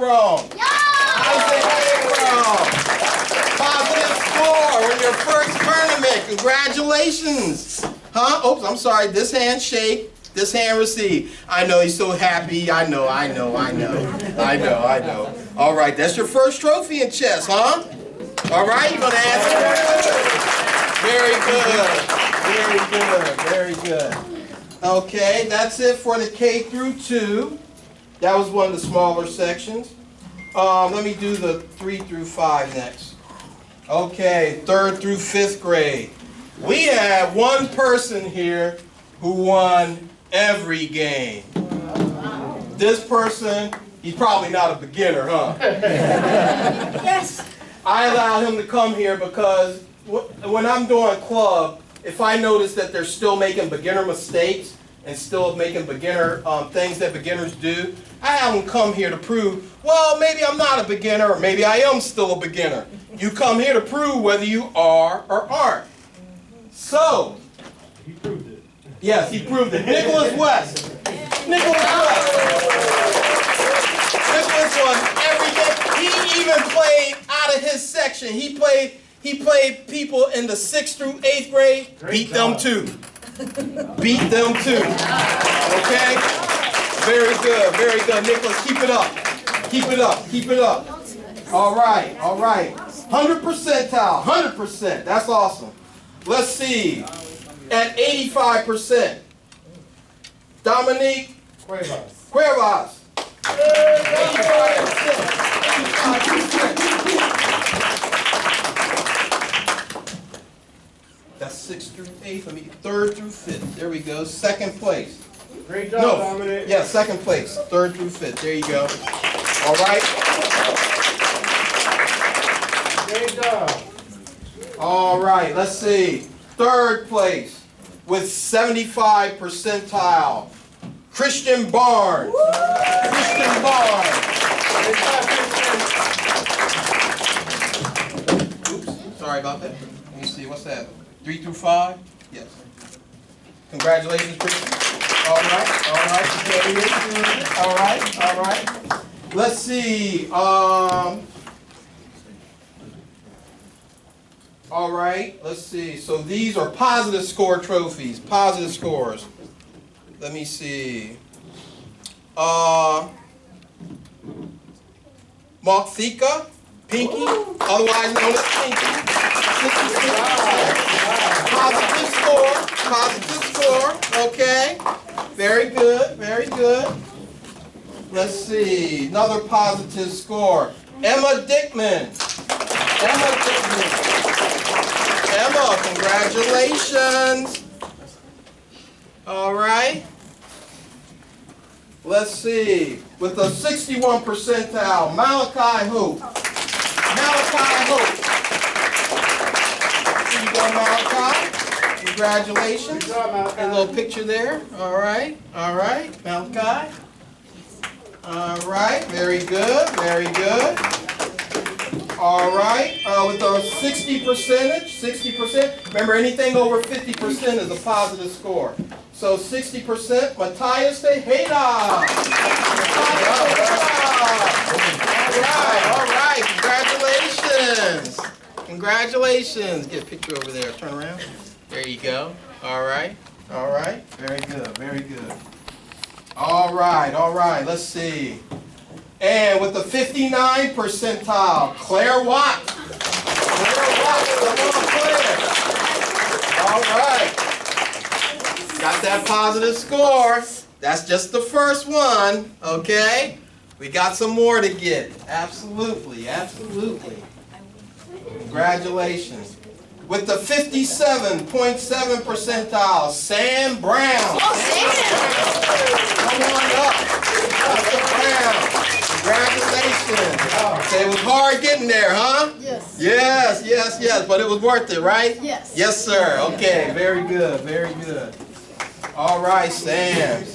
Abram. Isaac Abram. Positive score in your first tournament. Congratulations. Huh? Oops, I'm sorry. This hand shake. This hand receive. I know he's so happy. I know. All right, that's your first trophy in chess, huh? All right, you're gonna ask him. Very good. Okay, that's it for the K through 2. That was one of the smaller sections. Let me do the 3 through 5 next. Okay, 3rd through 5th grade. We have one person here who won every game. This person, he's probably not a beginner, huh? Yes. I allowed him to come here because when I'm doing club, if I notice that they're still making beginner mistakes and still making beginner things that beginners do, I have them come here to prove, well, maybe I'm not a beginner or maybe I am still a beginner. You come here to prove whether you are or aren't. So, He proved it. yes, he proved it. Nicholas West. Nicholas won every game. He even played out of his section. He played people in the 6th through 8th grade. Beat them too. Beat them too. Okay? Very good. Nicholas, keep it up. All right. 100 percentile. 100%. That's awesome. Let's see. At 85%. Dominique Cuevas. 85%. That's 6th through 8th. 3rd through 5th. There we go. 2nd place. Great job, Dominic. Yeah, 2nd place. 3rd through 5th. There you go. All right. Great job. All right. Let's see. 3rd place with 75 percentile. Christian Barnes. Christian Barnes. Oops. Sorry about that. Let me see. What's that? 3 through 5? Yes. Congratulations, Christian. All right. Let's see. All right. Let's see. So these are positive score trophies. Positive scores. Let me see. Malthika, Pinky, otherwise known as Pinky. Positive score. Okay. Very good. Let's see. Another positive score. Emma Dickman. Emma, congratulations. All right. Let's see. With a 61 percentile, Malachi Hope. Here you go, Malachi. Congratulations. Good job, Malachi. A little picture there. All right, Malachi. All right, very good. All right, with a 60%. Remember, anything over 50% is a positive score. So 60%, Matthias Tejeda. All right, congratulations. Get a picture over there, turn around. There you go. All right, very good. All right, let's see. And with the 59 percentile, Claire Watt. All right. Got that positive score. That's just the first one, okay? We got some more to get. Absolutely. Congratulations. With the 57.7 percentile, Sam Brown. Come on up. Mr. Brown. Congratulations. Okay, it was hard getting there, huh? Yes. But it was worth it, right? Yes. Yes, sir. Okay, very good. All right, Sam.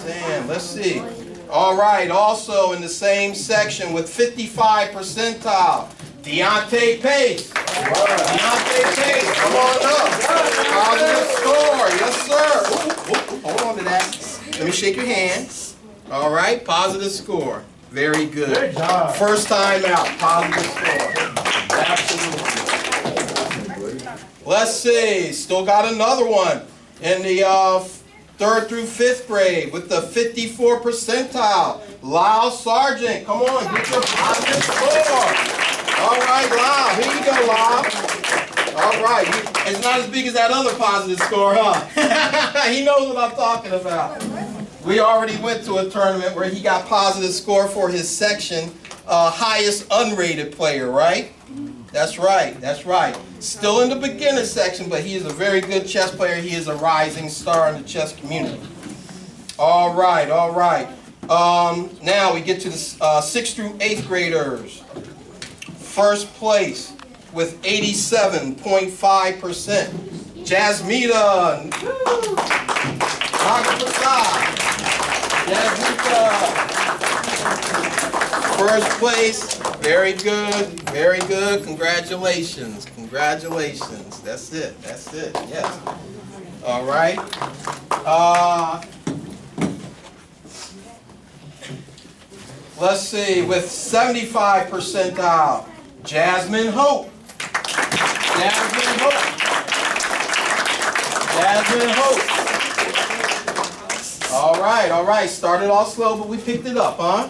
Let's see. All right, also in the same section with 55 percentile, Deontay Pace. Deontay Pace, come on up. Positive score, yes sir. Hold on to that. Let me shake your hand. All right, positive score. Very good. Good job. First time out, positive score. Absolutely. Let's see, still got another one in the 3rd through 5th grade with the 54 percentile. Lyle Sargent, come on, get your positive score. All right, Lyle, here you go, Lyle. All right, it's not as big as that other positive score, huh? He knows what I'm talking about. We already went to a tournament where he got positive score for his section, highest unrated player, right? That's right, that's right. Still in the beginner section, but he is a very good chess player. He is a rising star in the chess community. All right, all right. Now we get to the 6th through 8th graders. First place with 87.5%. Jasmita Nagapasad. Jasmita. First place. Very good. Very good. Congratulations. Congratulations. That's it. That's it. Yes. All right. Let's see. With 75 percentile, Jasmine Hope. Jasmine Hope. Jasmine Hope. All right, all right. Started off slow, but we picked it up, huh?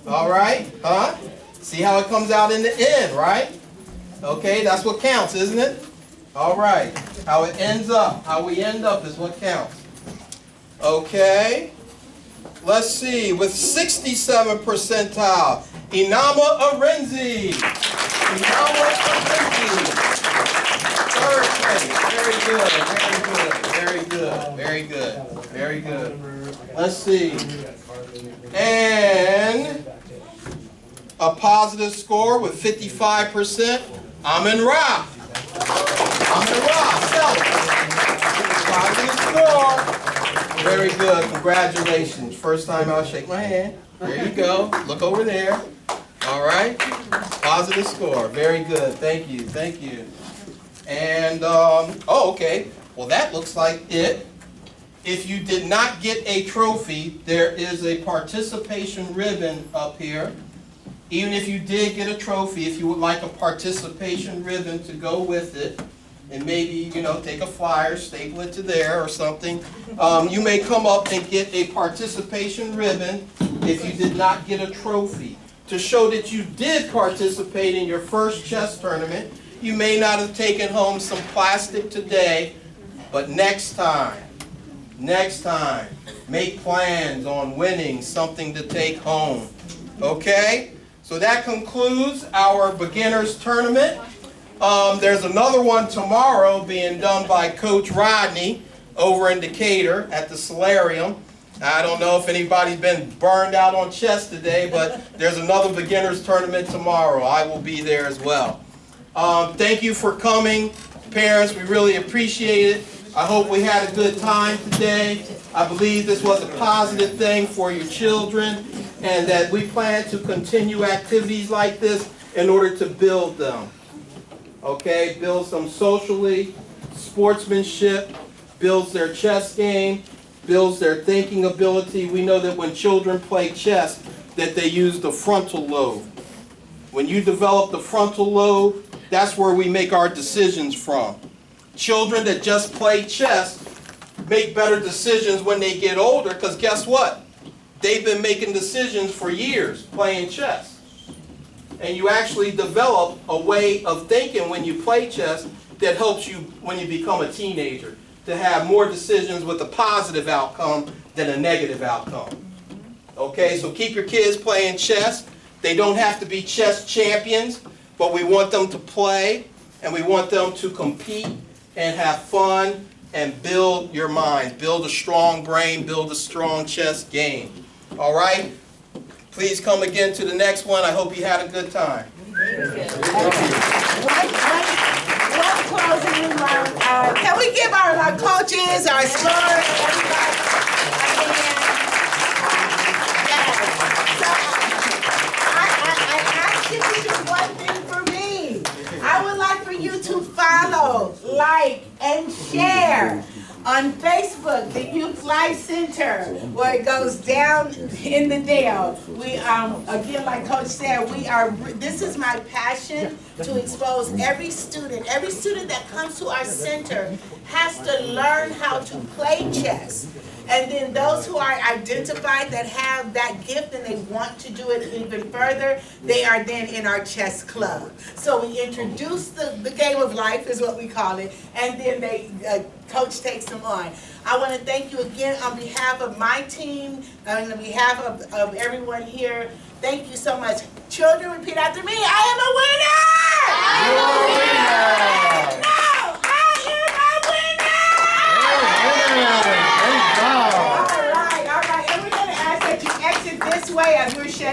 All right, huh? See how it comes out in the end, right? Okay, that's what counts, isn't it? All right. How it ends up, how we end up is what counts. Okay. Let's see, with 67 percentile, Inama Arenzi. Inama Arenzi. Third place. Very good, very good, very good, very good, very good. Let's see. And a positive score with 55%, Amin Ra. Amin Ra, positive score. Very good, congratulations. First time I'll shake my hand. There you go, look over there. All right, positive score, very good, thank you, thank you. And, oh, okay, well that looks like it. If you did not get a trophy, there is a participation ribbon up here. Even if you did get a trophy, if you would like a participation ribbon to go with it, and maybe, you know, take a flyer, staple it to there or something, you may come up and get a participation ribbon if you did not get a trophy. To show that you did participate in your first chess tournament, you may not have taken home some plastic today, but next time, make plans on winning something to take home. Okay? So that concludes our beginners tournament. There's another one tomorrow being done by Coach Rodney over in Decatur at the Solarium. I don't know if anybody's been burned out on chess today, but there's another beginners tournament tomorrow. I will be there as well. Thank you for coming, parents. We really appreciate it. I hope we had a good time today. I believe this was a positive thing for your children, and that we plan to continue activities like this in order to build them. Okay, builds them socially, sportsmanship, builds their chess game, builds their thinking ability. We know that when children play chess, that they use the frontal lobe. When you develop the frontal lobe, that's where we make our decisions from. Children that just play chess make better decisions when they get older, because guess what? They've been making decisions for years playing chess. And you actually develop a way of thinking when you play chess that helps you when you become a teenager to have more decisions with a positive outcome than a negative outcome. Okay, so keep your kids playing chess. They don't have to be chess champions, but we want them to play, and we want them to compete and have fun and build your mind. Build a strong brain, build a strong chess game. All right? Please come again to the next one. I hope you had a good time. One closing remark. Can we give our coaches, our scores, everybody? One thing for me. I would like for you to follow, like, and share On Facebook, the Youth Life Center, where it goes down in the Dale. We, again, like Coach said, this is my passion to expose every student that comes to our center has to learn how to play chess. And then those who are identified that have that gift and they want to do it even further, they are then in our chess club. So we introduce the game of life, is what we call it, and then Coach takes them on. I want to thank you again on behalf of my team, and on behalf of everyone here. Thank you so much. Children, repeat after me. I am a winner!